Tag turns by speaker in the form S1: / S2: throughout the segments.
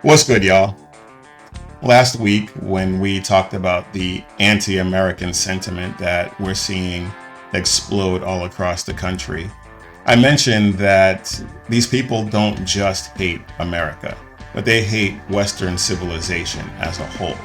S1: What's good, y'all? Last week, when we talked about the anti American sentiment that we're seeing explode all across the country, I mentioned that these people don't just hate America, but they hate Western civilization as a whole.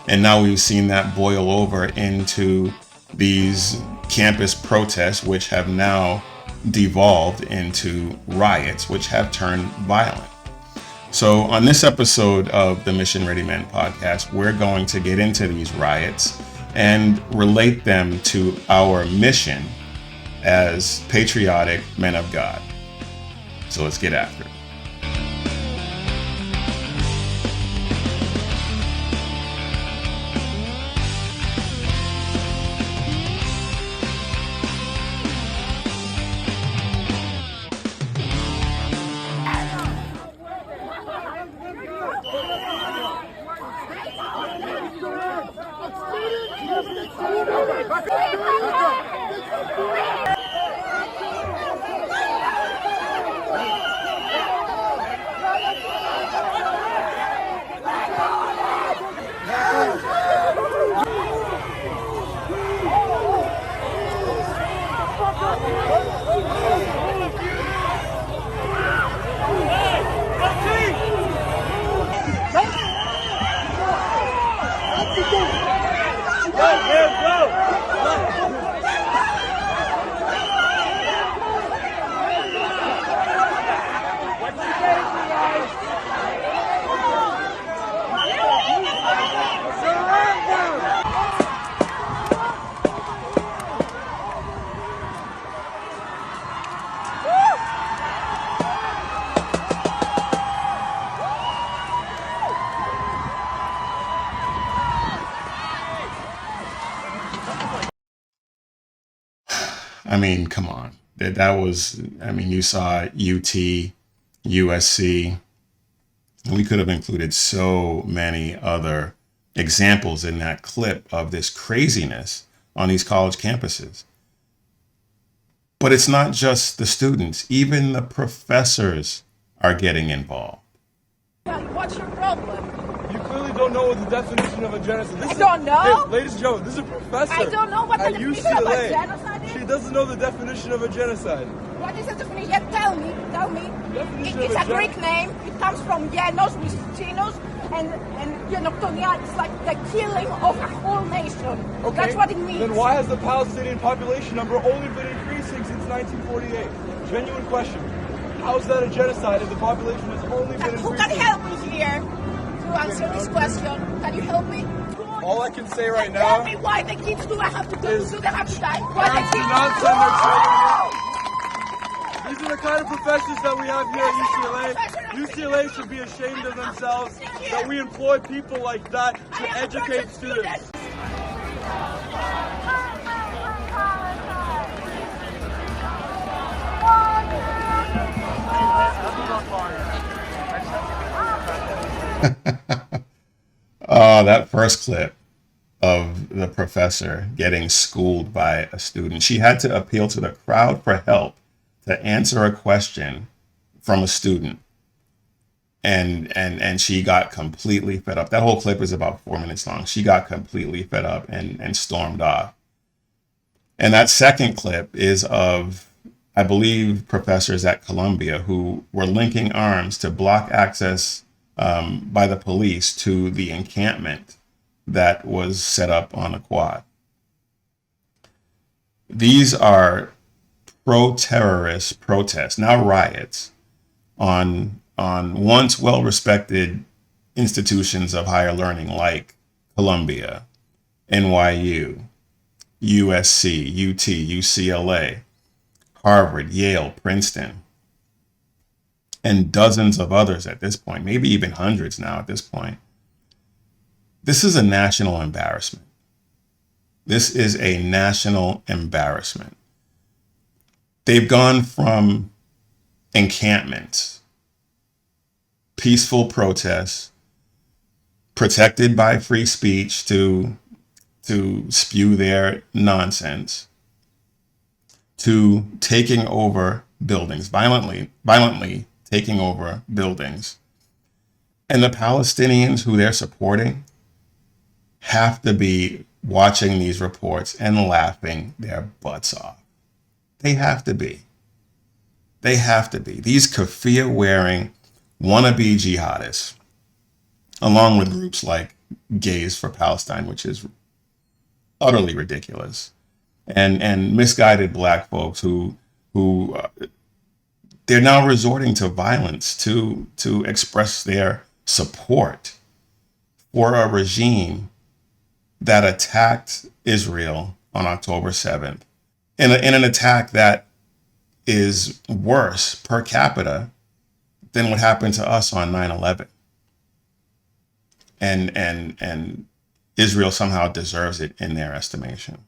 S1: And now we've seen that boil over into these campus protests, which have now devolved into riots, which have turned violent. So, on this episode of the Mission Ready Men podcast, we're going to get into these riots and relate them to our mission as patriotic men of God. So, let's get after it. I mean, come on. That was, I mean, you saw UT, USC. We could have included so many other examples in that clip of this craziness on these college campuses. But it's not just the students, even the professors are getting involved.
S2: What's your problem?
S3: You clearly don't know what the definition of a genocide is.
S2: I don't know.
S3: Hey, ladies and gentlemen, this is a professor.
S2: I don't know what the
S3: at
S2: definition of a
S3: UCLA.
S2: genocide is.
S3: She doesn't know the definition of a genocide.
S2: What is the definition? Yeah, tell me.
S3: Definition
S2: It's
S3: of
S2: a Greek name. It comes from Yenos, which is Chinos, and Genoctonia is like the killing of a whole nation.
S3: Okay.
S2: That's what it means.
S3: Then why has the Palestinian population number only been increasing since 1948? Genuine question. How is that a genocide if the population has only been
S2: Who
S3: increasing?
S2: can help me here to answer this question? Can you help me?
S3: All I can say right
S2: Tell
S3: now
S2: me why the kids do have to go
S3: is
S2: to they have to die. Why the
S3: parents do
S2: kids
S3: not send their children. These are the kind of professors that we have here at UCLA. UCLA should be ashamed of themselves that we employ people like that to educate students.
S1: That first clip of the professor getting schooled by a student, she had to appeal to the crowd for help to answer a question from a student. And she got completely fed up. That whole clip is about 4 minutes long. She got completely fed up and stormed off. And that second clip is of, I believe, professors at Columbia who were linking arms to block access by the police to the encampment that was set up on a quad. These are pro-terrorist protests, now riots, on once well-respected institutions of higher learning like Columbia, NYU, USC, UT, UCLA, Harvard, Yale, Princeton, and dozens of others at this point, maybe even hundreds now at this point. This is a national embarrassment. This is a national embarrassment. They've gone from encampments, peaceful protests, protected by free speech to spew their nonsense, to taking over buildings, violently taking over buildings And the Palestinians who they're supporting have to be watching these reports and laughing their butts off. They have to be. They have to be. These keffiyeh-wearing wannabe jihadists, along with groups like Gays for Palestine, which is utterly ridiculous, and misguided black folks who they're now resorting to violence to express their support for a regime that attacked Israel on October 7th in an attack that is worse per capita than what happened to us on 9/11. And Israel somehow deserves it in their estimation.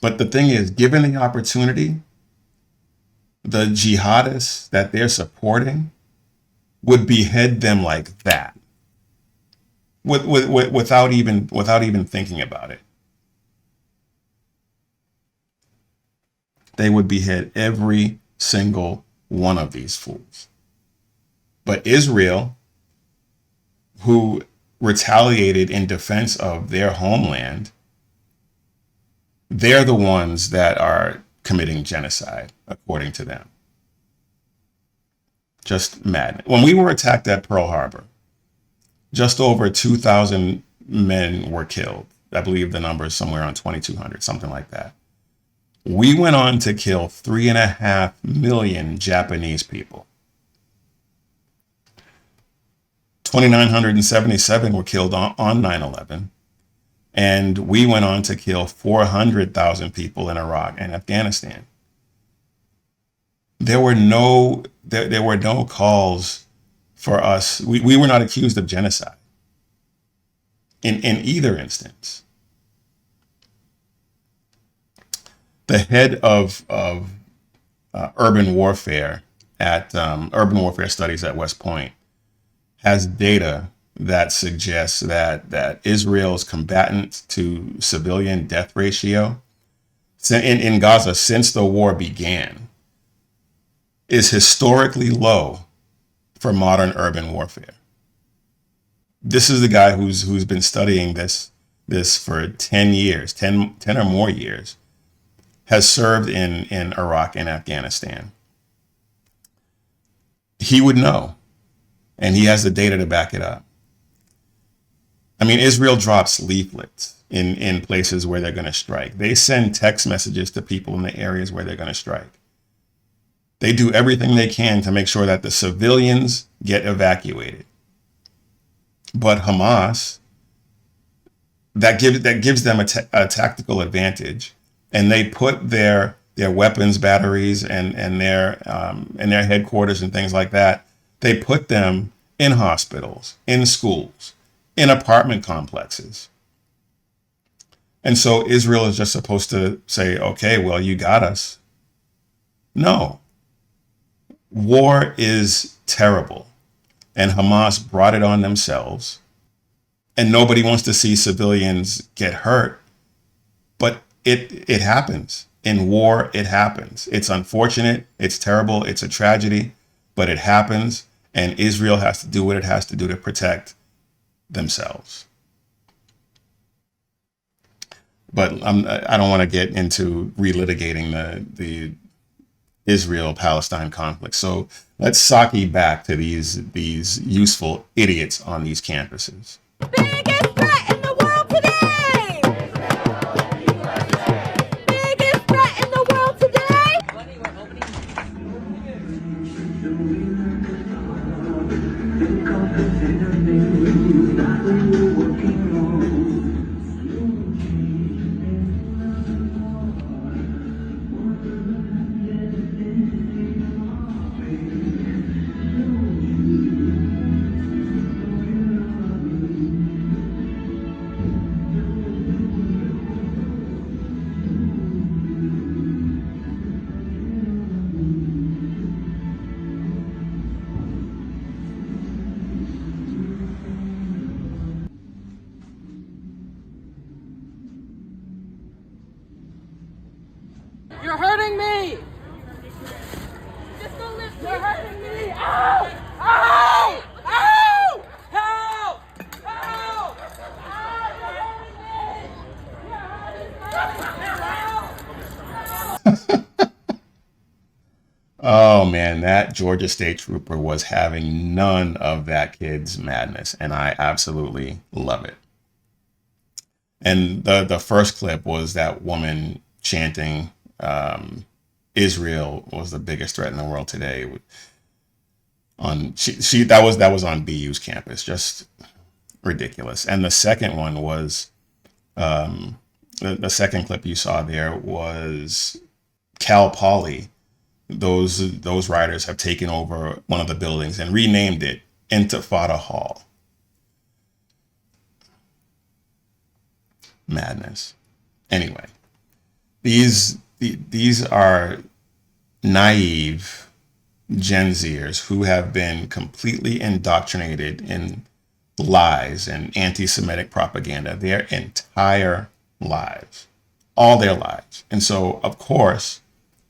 S1: But the thing is, given the opportunity, the jihadists that they're supporting would behead them like that, without even thinking about it. They would behead every single one of these fools. But Israel, who retaliated in defense of their homeland, they're the ones that are committing genocide, according to them. Just madness. When we were attacked at Pearl Harbor, just over 2,000 men were killed. I believe the number is somewhere around 2,200, something like that. We went on to kill 3.5 million Japanese people. 2,977 were killed on 9/11. And we went on to kill 400,000 people in Iraq and Afghanistan. There were no calls for us. We were not accused of genocide in either instance. The head of urban warfare at urban warfare studies at West Point has data that suggests that Israel's combatant to civilian death ratio in Gaza since the war began is historically low for modern urban warfare. This is the guy who's been studying this for 10 years, 10 or more years, has served in Iraq and Afghanistan. He would know, and he has the data to back it up. I mean, Israel drops leaflets in places where they're going to strike. They send text messages to people in the areas where they're going to strike. They do everything they can to make sure that the civilians get evacuated. But Hamas, that gives them a tactical advantage, and they put their weapons batteries and their headquarters and things like that. They put them in hospitals, in schools, in apartment complexes. And so Israel is just supposed to say, okay, well, you got us. No. War is terrible. And Hamas brought it on themselves. And nobody wants to see civilians get hurt. But it happens. In war, it happens. It's unfortunate. It's terrible. It's a tragedy. But it happens. And Israel has to do what it has to do to protect themselves. But I don't want to get into relitigating the Israel-Palestine conflict. So let's sake back to these useful idiots on these campuses.
S2: Biggest threat in the world today! Biggest threat in the world today!
S1: and that Georgia State Trooper was having none of that kid's madness, and I absolutely love it. And the first clip was that woman chanting, Israel was the biggest threat in the world today. On she that was on BU's campus, just ridiculous. And the second one was the second clip you saw there was Cal Poly. Those riders have taken over one of the buildings and renamed it Intifada Hall. Madness. Anyway, these are naive Gen Zers who have been completely indoctrinated in lies and anti-Semitic propaganda their entire lives, all their lives. And so, of course,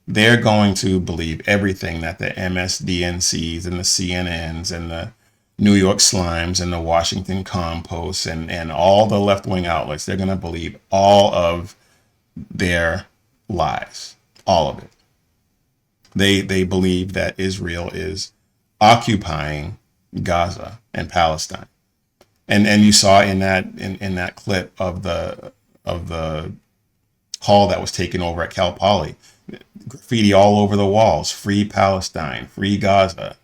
S1: they're going to believe everything that the MSDNCs and the CNNs and the New York Slimes and the Washington Compost and all the left-wing outlets, they're going to believe all of their lies, all of it. They believe that Israel is occupying Gaza and Palestine. And you saw in that clip of the hall that was taken over at Cal Poly, graffiti all over the walls, free Palestine, free Gaza,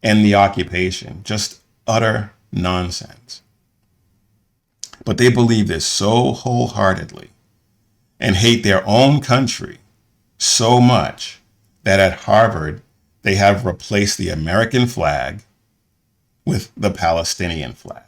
S1: and the occupation, just utter nonsense. But they believe this so wholeheartedly and hate their own country so much that at Harvard, they have replaced the American flag with the Palestinian flag.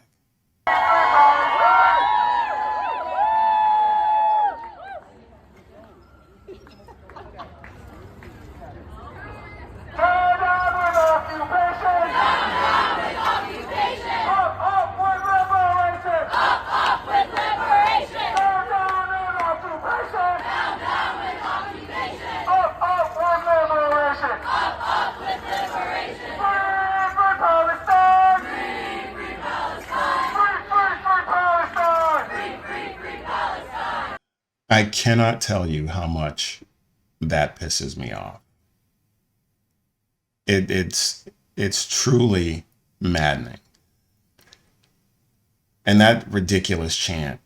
S1: I cannot tell you how much that pisses me off. It's truly maddening. And that ridiculous chant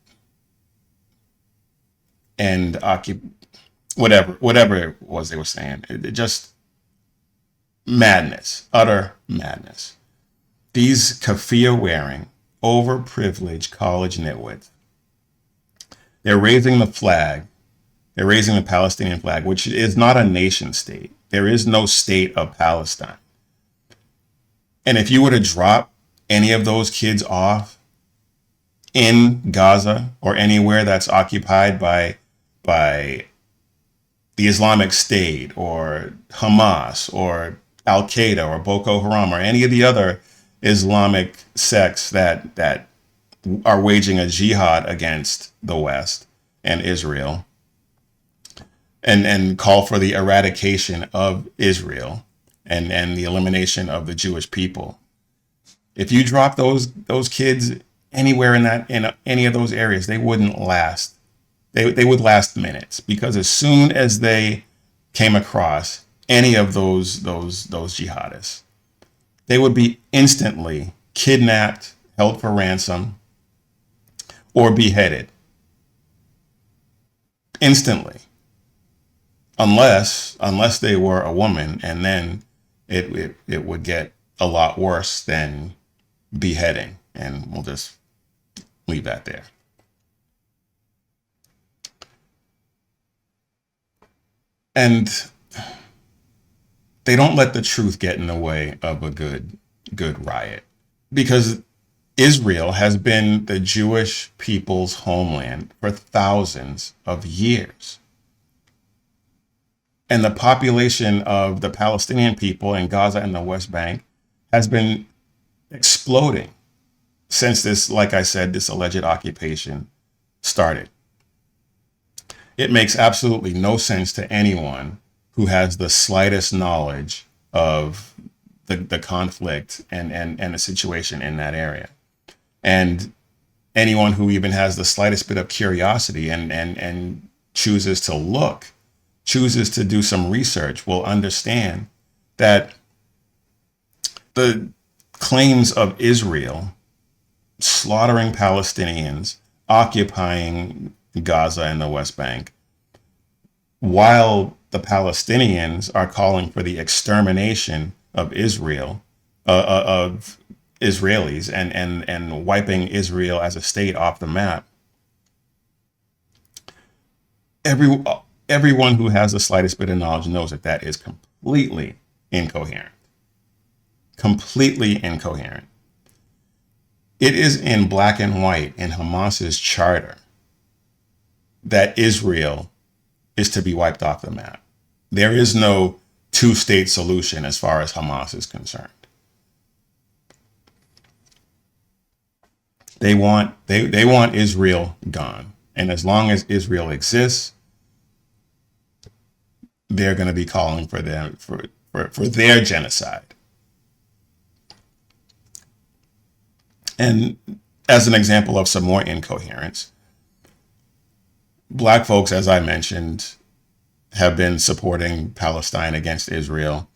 S1: and whatever it was they were saying, it just madness, utter madness. These Keffiyeh-wearing, overprivileged college nitwits, they're raising the flag. They're raising the Palestinian flag, which is not a nation state. There is no state of Palestine. And if you were to drop any of those kids off in Gaza or anywhere that's occupied by the Islamic State or Hamas or Al Qaeda or Boko Haram or any of the other Islamic sects that are waging a jihad against the West and Israel and call for the eradication of Israel and the elimination of the Jewish people. If you drop those kids anywhere in any of those areas, they wouldn't last. They would last minutes, because as soon as they came across any of those jihadists, they would be instantly kidnapped, held for ransom, or beheaded. Instantly. Unless they were a woman, and then it would get a lot worse than beheading. And we'll just leave that there. And they don't let the truth get in the way of a good riot, because Israel has been the Jewish people's homeland for thousands of years. And the population of the Palestinian people in Gaza and the West Bank has been exploding since this, like I said, this alleged occupation started. It makes absolutely no sense to anyone who has the slightest knowledge of the conflict and the situation in that area. And anyone who even has the slightest bit of curiosity and chooses to do some research will understand that The claims of Israel slaughtering Palestinians, occupying Gaza and the West Bank, while the Palestinians are calling for the extermination of Israel, of Israelis, and wiping Israel as a state off the map. Everyone who has the slightest bit of knowledge knows that that is completely incoherent. Completely incoherent. It is in black and white in Hamas's charter that Israel is to be wiped off the map. There is no two-state solution as far as Hamas is concerned. They want Israel gone. And as long as Israel exists, they're going to be calling for them for their genocide. And as an example of some more incoherence, Black folks, as I mentioned, have been supporting Palestine against Israel.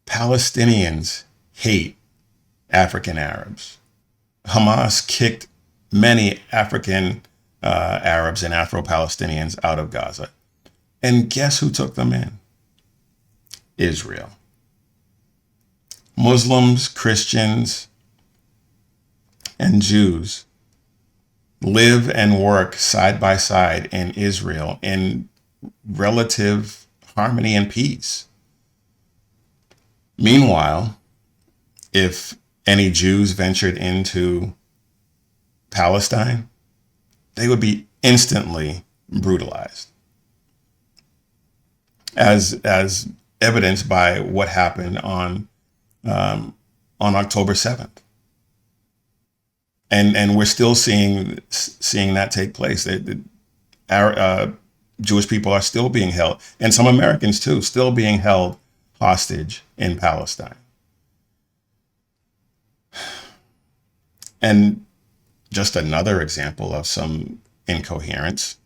S1: Palestinians hate African Arabs. Hamas kicked many African Arabs and Afro-Palestinians out of Gaza. And guess who took them in? Israel. Muslims, Christians, and Jews live and work side by side in Israel in relative harmony and peace. Meanwhile, if any Jews ventured into Palestine, they would be instantly brutalized, as evidenced by what happened on October 7th. And we're still seeing that take place. Our Jewish people are still being held, and some Americans too, still being held hostage in Palestine. And just another example of some incoherence.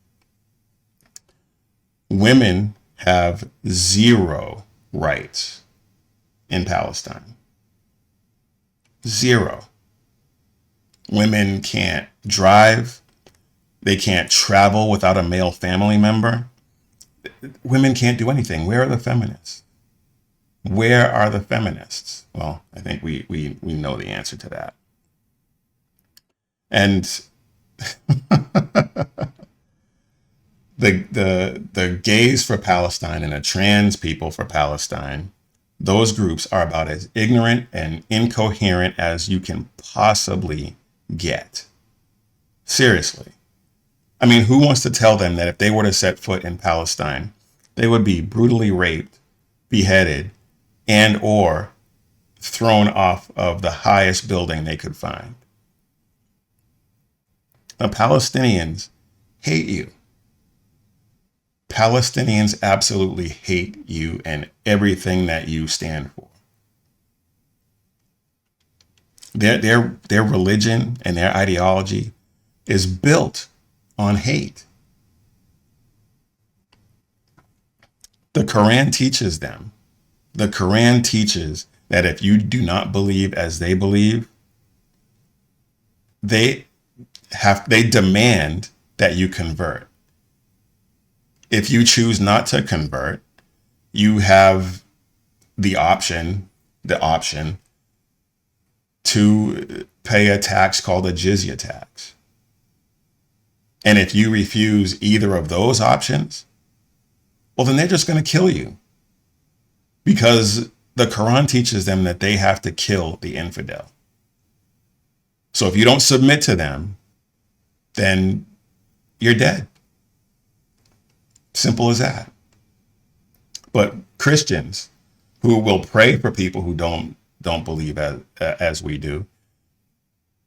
S1: Women have zero rights in Palestine. Zero. Women can't drive. They can't travel without a male family member. Women can't do anything. Where are the feminists? Where are the feminists? Well, I think we know the answer to that. And the gays for Palestine and the trans people for Palestine, those groups are about as ignorant and incoherent as you can possibly get. Seriously. I mean, who wants to tell them that if they were to set foot in Palestine, they would be brutally raped, beheaded, and or thrown off of the highest building they could find? The Palestinians hate you. Palestinians absolutely hate you and everything that you stand for. Their religion and their ideology is built on hate. The Quran teaches them. The Quran teaches that if you do not believe as they believe, they demand that you convert. If you choose not to convert, you have the option to pay a tax called a jizya tax. And if you refuse either of those options, well, then they're just going to kill you, because the Quran teaches them that they have to kill the infidel. So if you don't submit to them, then you're dead. Simple as that. But Christians who will pray for people who don't believe as we do,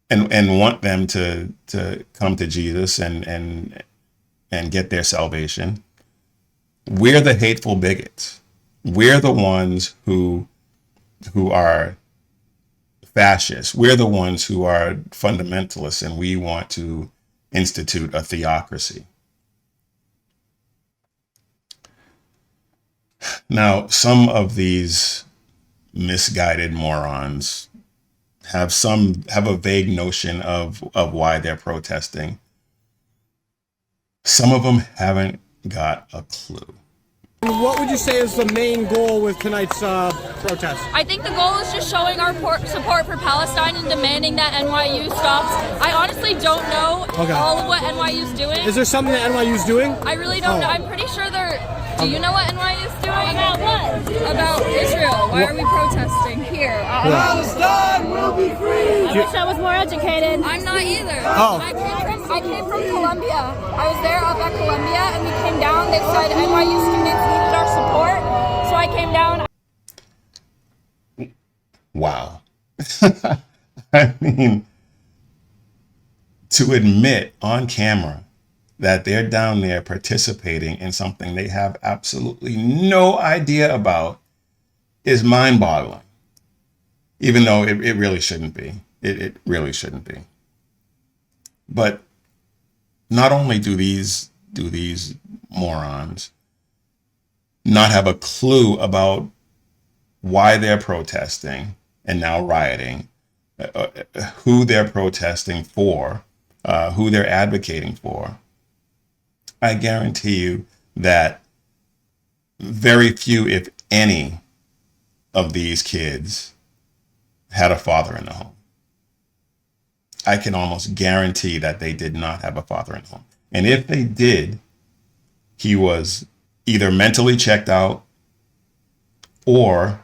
S1: and want them to come to Jesus and get their salvation, we're the hateful bigots. We're the ones who are fascists. We're the ones who are fundamentalists, and we want to institute a theocracy. Now, some of these misguided morons have a vague notion of why they're protesting. Some of them haven't got a clue.
S4: What would you say is the main goal with tonight's protest?
S5: I think the goal is just showing our support for Palestine and demanding that NYU stops. I honestly don't know all of what NYU's doing.
S4: Is there something that NYU's doing?
S5: I really don't know. I'm pretty sure they're... Do you know what NYU's doing?
S6: About what?
S5: About Israel. Why are we protesting here?
S3: Palestine will be free!
S6: I wish I was more educated.
S5: I'm not either.
S4: Oh.
S5: I came from Columbia. I was there up at Columbia and we came down. They said NYU students needed our support. So I came down.
S1: Wow. I mean, to admit on camera that they're down there participating in something they have absolutely no idea about is mind-boggling. Even though it really shouldn't be. It really shouldn't be. But not only do these morons not have a clue about why they're protesting and now rioting, who they're protesting for, who they're advocating for, I guarantee you that very few, if any, of these kids had a father in the home. I can almost guarantee that they did not have a father in the home. And if they did, he was either mentally checked out or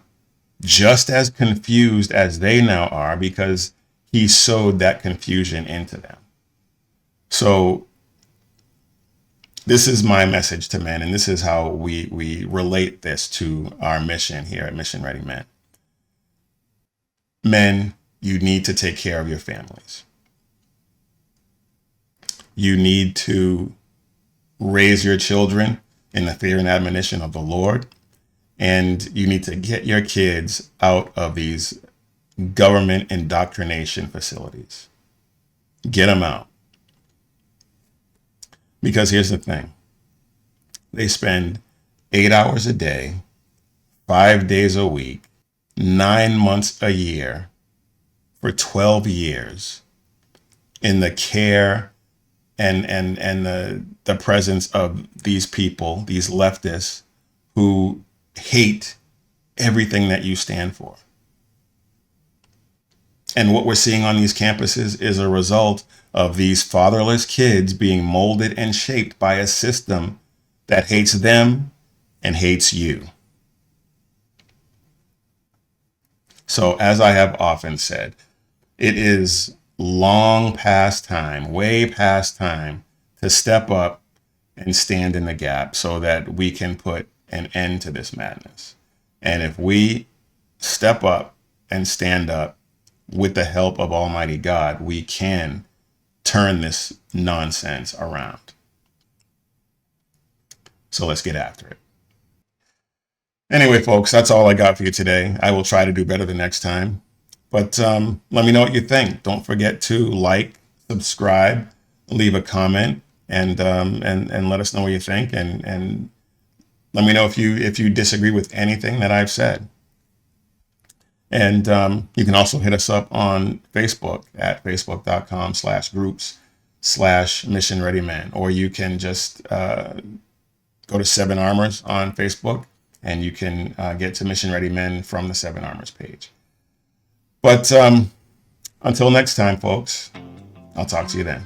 S1: just as confused as they now are because he sowed that confusion into them. So this is my message to men, and this is how we relate this to our mission here at Mission Ready Men. Men, you need to take care of your families. You need to raise your children in the fear and admonition of the Lord, and you need to get your kids out of these government indoctrination facilities. Get them out. Because here's the thing. They spend 8 hours a day, 5 days a week, 9 months a year, for 12 years in the care and the presence of these people, these leftists who hate everything that you stand for. And what we're seeing on these campuses is a result of these fatherless kids being molded and shaped by a system that hates them and hates you. So, as I have often said, it is long past time, way past time, to step up and stand in the gap so that we can put an end to this madness. And if we step up and stand up with the help of Almighty God, we can turn this nonsense around. So let's get after it. Anyway, folks, that's all I got for you today. I will try to do better the next time. But let me know what you think. Don't forget to like, subscribe, leave a comment, and let us know what you think. And let me know if you disagree with anything that I've said. And you can also hit us up on Facebook at facebook.com/groups/Mission Ready Men, or you can just go to 7 Armors on Facebook, and you can get to Mission Ready Men from the 7 Armors page. But until next time, folks, I'll talk to you then.